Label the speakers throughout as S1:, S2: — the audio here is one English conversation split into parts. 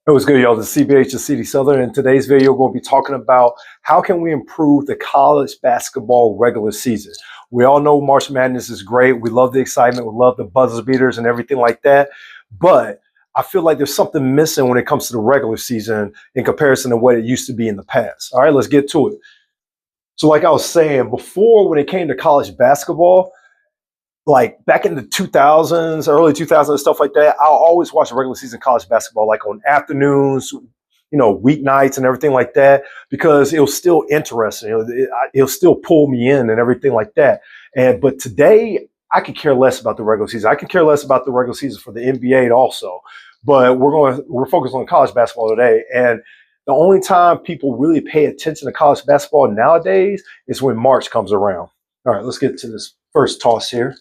S1: It was good, y'all. The CBH of CD Southern. In today's video, we're going to be talking about how can we improve the college basketball regular season. We all know March Madness is great. We love the excitement. We love the buzzer beaters and everything like that. But I feel like there's something missing when it comes to the regular season in comparison to what it used to be in the past. All right, let's get to it. So like I was saying before, when it came to college basketball, like back in the 2000s, early 2000s, stuff like that, I'll always watch regular season college basketball, like on afternoons, weeknights and everything like that, because it was still interesting. It'll still pull me in and everything like that. But today, I could care less about the regular season. I could care less about the regular season for the NBA also. But we're focused on college basketball today. And the only time people really pay attention to college basketball nowadays is when March comes around. All right, let's get to this first toss here.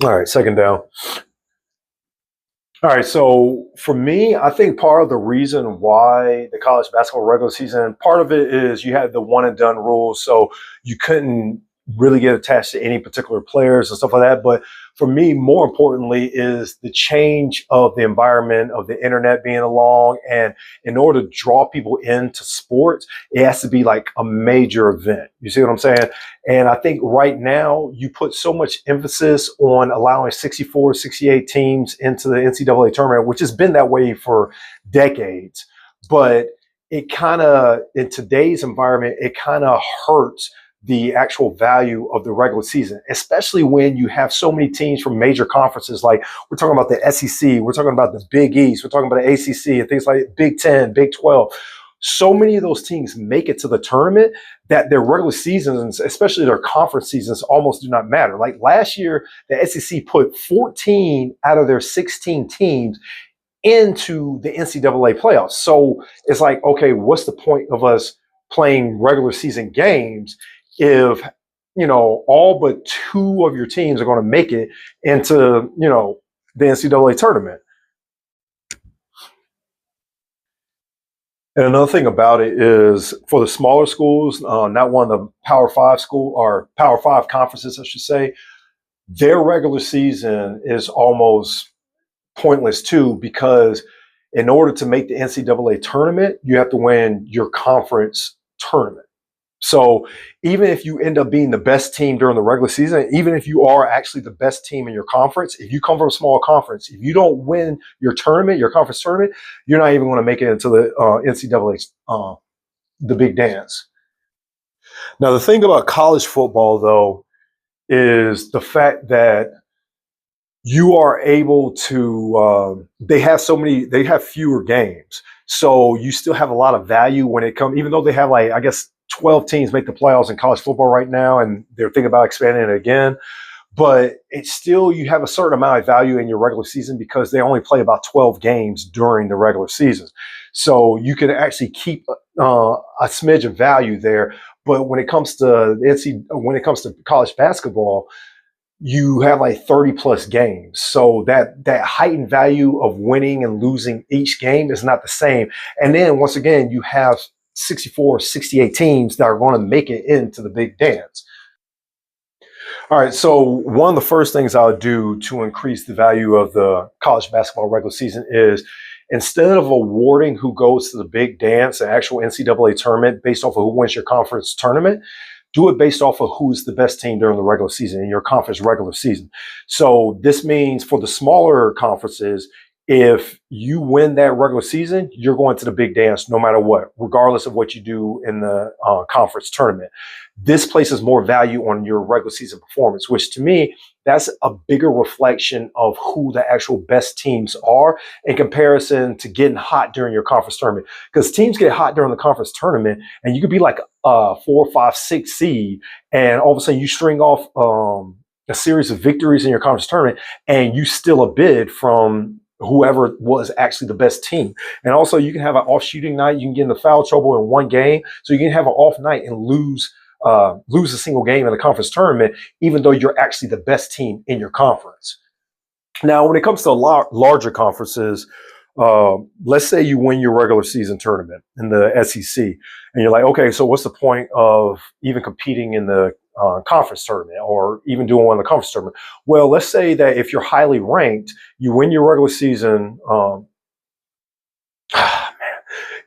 S1: All right, second down. All right, so for me, I think part of the reason why the college basketball regular season, part of it is you had the one and done rules, so you couldn't really get attached to any particular players and stuff like that. But for me, more importantly, is the change of the environment of the internet being along. And in order to draw people into sports, it has to be like a major event. You see what I'm saying? And I think right now you put so much emphasis on allowing 64, 68 teams into the NCAA tournament, which has been that way for decades. But it kind of, in today's environment, it kind of hurts the actual value of the regular season, especially when you have so many teams from major conferences. Like we're talking about the SEC, we're talking about the Big East, we're talking about the ACC and things like Big 10, Big 12. So many of those teams make it to the tournament that their regular seasons, especially their conference seasons, almost do not matter. Like last year, the SEC put 14 out of their 16 teams into the NCAA playoffs. So it's like, okay, what's the point of us playing regular season games if all but two of your teams are going to make it into the NCAA tournament? And another thing about it is for the smaller schools, not one of the Power Five school or Power Five conferences, I should say, their regular season is almost pointless too, because in order to make the NCAA tournament, you have to win your conference tournament. So even if you end up being the best team during the regular season, even if you are actually the best team in your conference, if you come from a small conference, if you don't win your tournament, your conference tournament, you're not even going to make it into the NCAA, the big dance. Now, the thing about college football, though, is the fact that you are able to, they have fewer games. So you still have a lot of value when it comes, even though they have 12 teams make the playoffs in college football right now, and they're thinking about expanding it again. But it's still, you have a certain amount of value in your regular season because they only play about 12 games during the regular season. So you can actually keep a smidge of value there. But when it comes to college basketball, you have 30 plus games. So that heightened value of winning and losing each game is not the same. And then once again, you have 64, 68 teams that are going to make it into the big dance. All right, so one of the first things I would do to increase the value of the college basketball regular season is, instead of awarding who goes to the big dance, the actual NCAA tournament, based off of who wins your conference tournament, do it based off of who's the best team during the regular season in your conference regular season. So this means for the smaller conferences, if you win that regular season, you're going to the big dance no matter what, regardless of what you do in the conference tournament. This places more value on your regular season performance, which to me, that's a bigger reflection of who the actual best teams are in comparison to getting hot during your conference tournament. Because teams get hot during the conference tournament, and you could be like a 4, 5, 6 seed, and all of a sudden you string off a series of victories in your conference tournament, and you steal a bid from whoever was actually the best team. And also you can have an off shooting night. You can get into foul trouble in one game. So you can have an off night and lose a single game in the conference tournament, even though you're actually the best team in your conference. Now, when it comes to larger conferences, let's say you win your regular season tournament in the SEC, and you're like, okay, so what's the point of even competing in the conference tournament or even doing one in the conference tournament? Well, let's say that if you're highly ranked, you win your regular season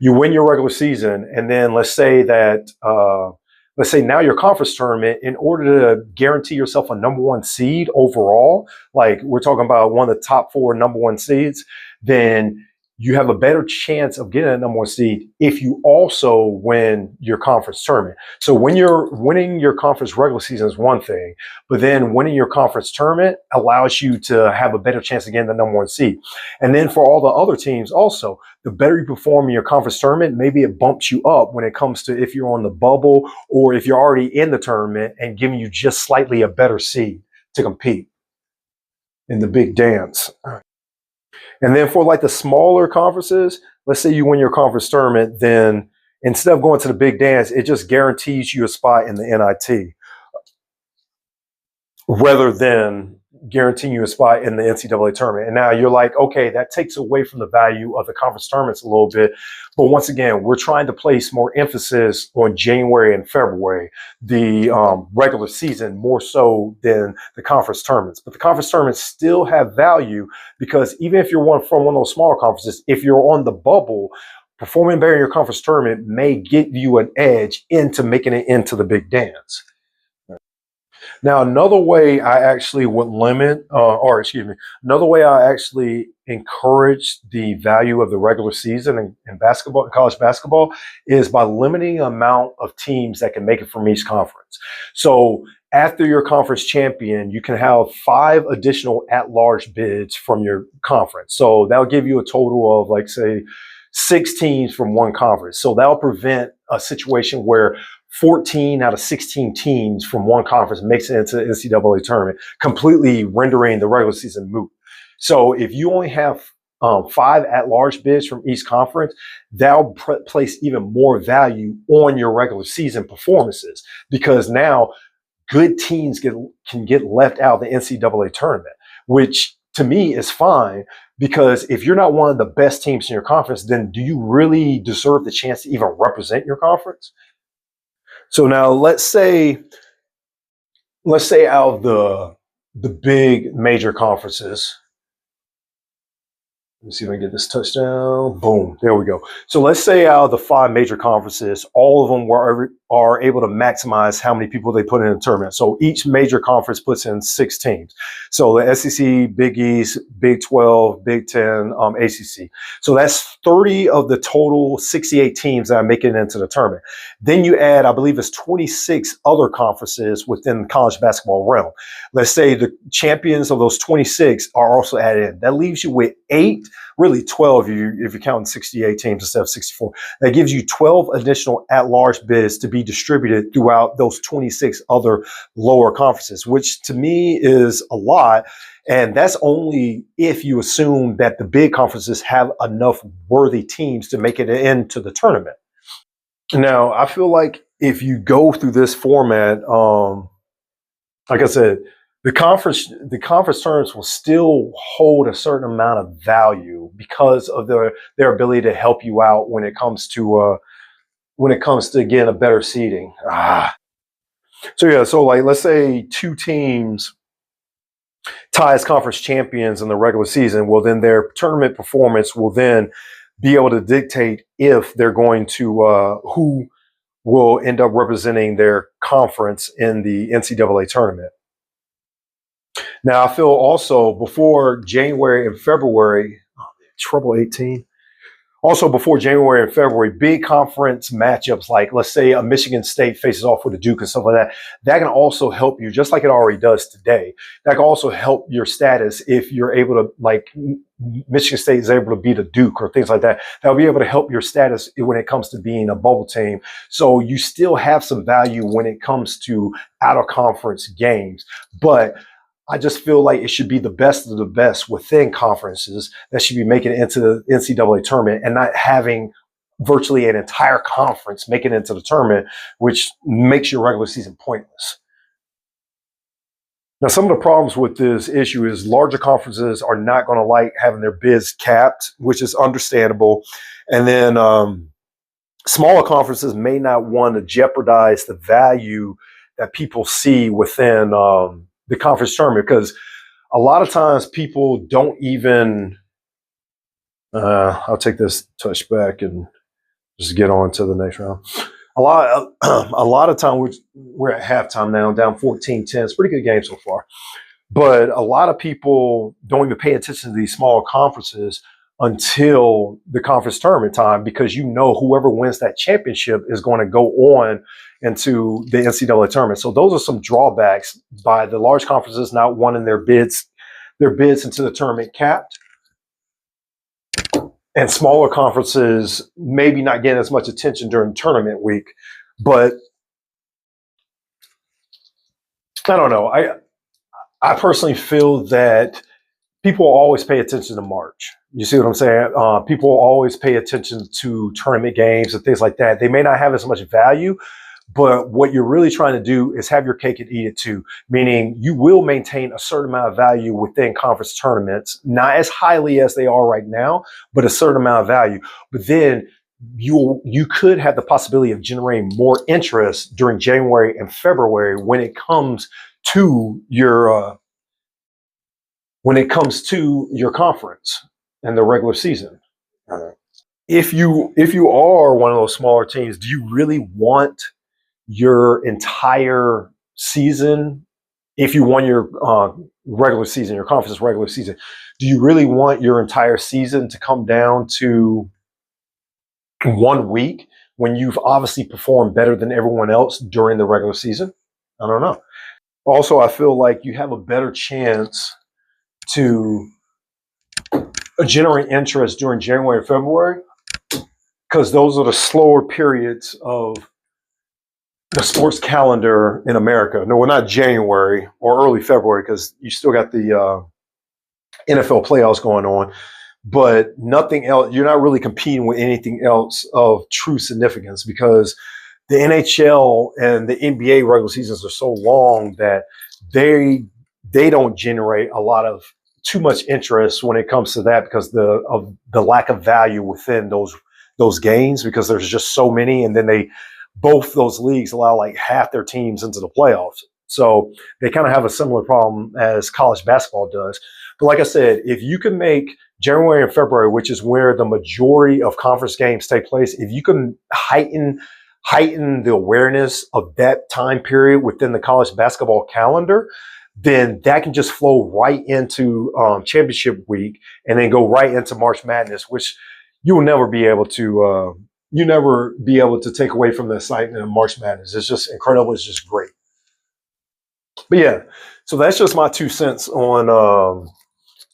S1: You win your regular season, and then let's say now your conference tournament, in order to guarantee yourself a number one seed overall, like we're talking about one of the top four number one seeds, then you have a better chance of getting a number one seed if you also win your conference tournament. So when you're winning your conference regular season is one thing, but then winning your conference tournament allows you to have a better chance of getting the number one seed. And then for all the other teams also, the better you perform in your conference tournament, maybe it bumps you up when it comes to if you're on the bubble or if you're already in the tournament and giving you just slightly a better seed to compete in the big dance. And then for like the smaller conferences, let's say you win your conference tournament, then instead of going to the big dance, it just guarantees you a spot in the NIT rather than guaranteeing you a spot in the NCAA tournament. And now you're like, okay, that takes away from the value of the conference tournaments a little bit. But once again, we're trying to place more emphasis on January and February, the regular season, more so than the conference tournaments. But the conference tournaments still have value because even if you're from one of those smaller conferences, if you're on the bubble, performing better in your conference tournament may get you an edge into making it into the big dance. Now, another way I actually would another way I actually encourage the value of the regular season in basketball, in college basketball, is by limiting the amount of teams that can make it from each conference. So after your conference champion, you can have 5 additional at-large bids from your conference. So that'll give you a total of, like, say, 6 teams from one conference. So that'll prevent a situation where 14 out of 16 teams from one conference makes it into the NCAA tournament, completely rendering the regular season moot. So if you only have 5 at-large bids from each conference, that'll place even more value on your regular season performances because now good teams can get left out of the NCAA tournament, which to me is fine because if you're not one of the best teams in your conference, then do you really deserve the chance to even represent your conference? So now let's say out of the big major conferences, let me see if I can get this touchdown. Boom, there we go. So let's say out of the 5 major conferences, all of them are able to maximize how many people they put in the tournament. So each major conference puts in 6 teams. So the SEC, Big East, Big 12, Big 10, ACC. So that's 30 of the total 68 teams that are making it into the tournament. Then you add, I believe it's 26 other conferences within the college basketball realm. Let's say the champions of those 26 are also added in. That leaves you with 8, really 12 if you're counting 68 teams instead of 64. That gives you 12 additional at-large bids to be distributed throughout those 26 other lower conferences, which to me is a lot. And that's only if you assume that the big conferences have enough worthy teams to make it into the tournament. Now, I feel like if you go through this format, like I said, the conference tournaments will still hold a certain amount of value because of their ability to help you out when it comes to getting a better seeding. So like let's say 2 teams tie as conference champions in the regular season. Well, then their tournament performance will then be able to dictate if they're going to who will end up representing their conference in the NCAA tournament. Now, I feel also before January and February, trouble 18. Also, before January and February, big conference matchups like, let's say, a Michigan State faces off with a Duke and stuff like that. That can also help you, just like it already does today. That can also help your status if you're able to, like, Michigan State is able to beat a Duke or things like that. That'll be able to help your status when it comes to being a bubble team. So you still have some value when it comes to out-of-conference games. But I just feel like it should be the best of the best within conferences that should be making it into the NCAA tournament and not having virtually an entire conference make it into the tournament, which makes your regular season pointless. Now, some of the problems with this issue is larger conferences are not going to like having their bids capped, which is understandable. And then smaller conferences may not want to jeopardize the value that people see within the conference tournament, because a lot of times people don't even, I'll take this touch back and just get on to the next round. A lot of time we're at halftime now, down 14-10. It's a pretty good game so far. But a lot of people don't even pay attention to these smaller conferences until the conference tournament time, because you know whoever wins that championship is going to go on into the NCAA tournament. So those are some drawbacks by the large conferences not wanting their bids into the tournament capped, and smaller conferences maybe not getting as much attention during tournament week. But I don't know. I personally feel that people always pay attention to March. You see what I'm saying? People always pay attention to tournament games and things like that. They may not have as much value, but what you're really trying to do is have your cake and eat it too, meaning you will maintain a certain amount of value within conference tournaments, not as highly as they are right now, but a certain amount of value. But then you could have the possibility of generating more interest during January and February when it comes to your conference and the regular season. If you are one of those smaller teams, do you really want your entire season, if you won your regular season, your conference regular season, do you really want your entire season to come down to 1 week when you've obviously performed better than everyone else during the regular season? I don't know. Also, I feel like you have a better chance to generate interest during January and February, because those are the slower periods of the sports calendar in America. No, we're not January or early February, because you still got the NFL playoffs going on, but nothing else. You're not really competing with anything else of true significance, because the NHL and the NBA regular seasons are so long that they don't generate a lot of too much interest when it comes to that, because of the lack of value within those games, because there's just so many, and then both those leagues allow like half their teams into the playoffs. So they kind of have a similar problem as college basketball does. But like I said, if you can make January and February, which is where the majority of conference games take place, if you can heighten the awareness of that time period within the college basketball calendar, then that can just flow right into championship week, and then go right into March Madness, which you will never be able to take away from the excitement of March Madness. It's just incredible. It's just great. But yeah, so that's just my 2 cents on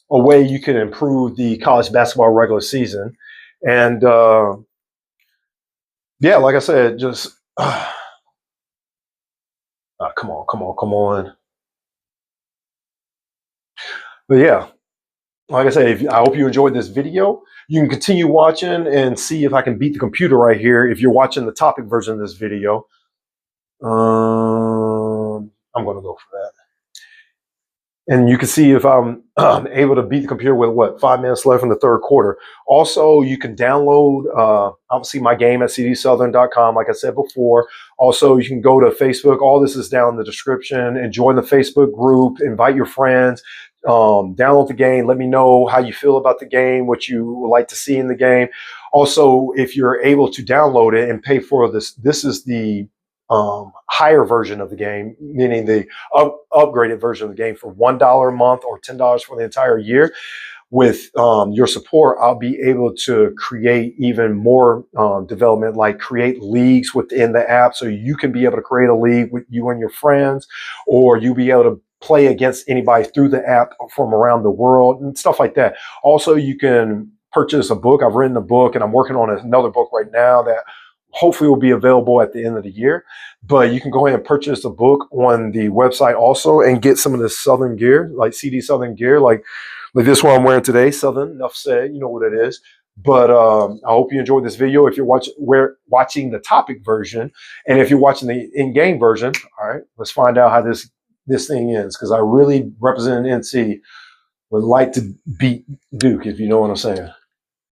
S1: a way you can improve the college basketball regular season. And yeah, like I said, just come on. But yeah, like I said, I hope you enjoyed this video. You can continue watching and see if I can beat the computer right here if you're watching the topic version of this video. I'm going to go for that. And you can see if I'm able to beat the computer with 5 minutes left in the third quarter. Also, you can download, obviously, my game at cdsuthun.com, like I said before. Also, you can go to Facebook. All this is down in the description. And join the Facebook group. Invite your friends. Download the game. Let me know how you feel about the game, what you would like to see in the game. Also, if you're able to download it and pay for this is the higher version of the game, meaning the upgraded version of the game for $1 a month or $10 for the entire year. With your support, I'll be able to create even more development, like create leagues within the app, so you can be able to create a league with you and your friends, or you'll be able to play against anybody through the app from around the world and stuff like that. Also, you can purchase a book. I've written a book, and I'm working on another book right now that hopefully will be available at the end of the year. But you can go ahead and purchase a book on the website also, and get some of the Southern gear, like CD Southern gear, like this one I'm wearing today. Southern, enough said, you know what it is. But I hope you enjoyed this video. If you're watching the topic version, and if you're watching the in-game version, all right, let's find out how this thing is, because I really, representing NC, would like to beat Duke, if you know what I'm saying.